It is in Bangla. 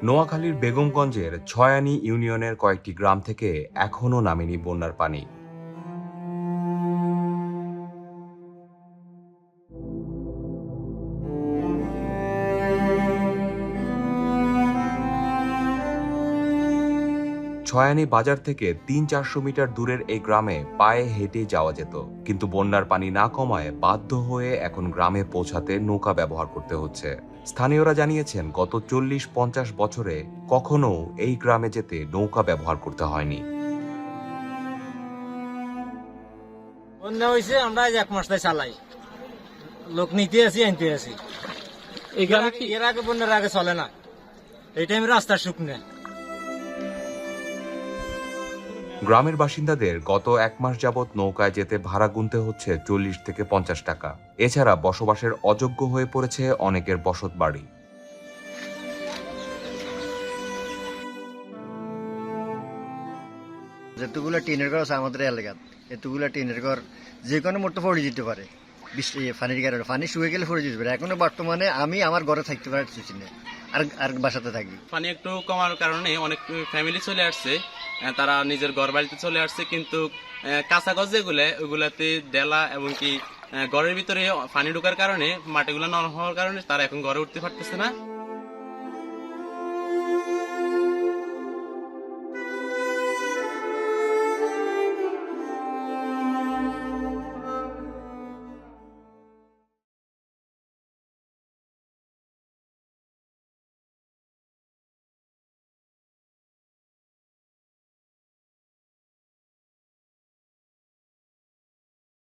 নোয়াখালীর বেগমগঞ্জের ছয়ানী ইউনিয়নের কয়েকটি গ্রাম থেকে এখনও নামেনি বন্যার পানি। ছয়ানী বাজার থেকে ৩-৪০০ মিটার দূরের এই গ্রামে পায়ে হেঁটে যাওয়া যেত, কিন্তু বন্যার পানি না কমায় বাধ্য হয়ে এখন গ্রামে পৌঁছাতে নৌকা ব্যবহার করতে হচ্ছে। স্থানীয়রা জানিয়েছেন, গত ৪০-৫০ বছরে কখনো এই গ্রামে যেতে নৌকা ব্যবহার করতে হয়নি। বন্যা হয়েছে, আমরা এক মাসটাই চালাই, লোক নিতে আসি আনতে আসি। এর আগে বন্যার আগে চলে না, এই টাইমে রাস্তা শুকনো। গ্রামের বাসিন্দাদের গত ১ মাস যাবৎ নৌকায় যেতে ভাড়া গুনতে হচ্ছে ৪০ থেকে ৫০ টাকা। এছাড়া বসবাসের অযোগ্য হয়ে পড়েছে অনেকের বসত বাড়ি। যেতগুলো টিনের ঘর আছে আমাদের এলাকাত, এতগুলো টিনের ঘর যে কোনো মুহূর্তে পড়ে যেতে পারে। পানির কারণে পানি শুয়ে গেলে পড়ে যেতে পারে। এখনো বর্তমানে আমি আমার ঘরে থাকতে পারছি না, আর বাসাতে থাকি। পানি একটু কমার কারণে অনেক ফ্যামিলি চলে আসছে, তারা নিজের ঘর বাড়িতে চলে আসছে, কিন্তু কাঁচা গছ যেগুলো ওগুলাতে ডেলা এবং কি ঘরের ভিতরে পানি ঢোকার কারণে মাটিগুলো নরম হওয়ার কারণে তারা এখন ঘরে উঠতে পারতেছে না।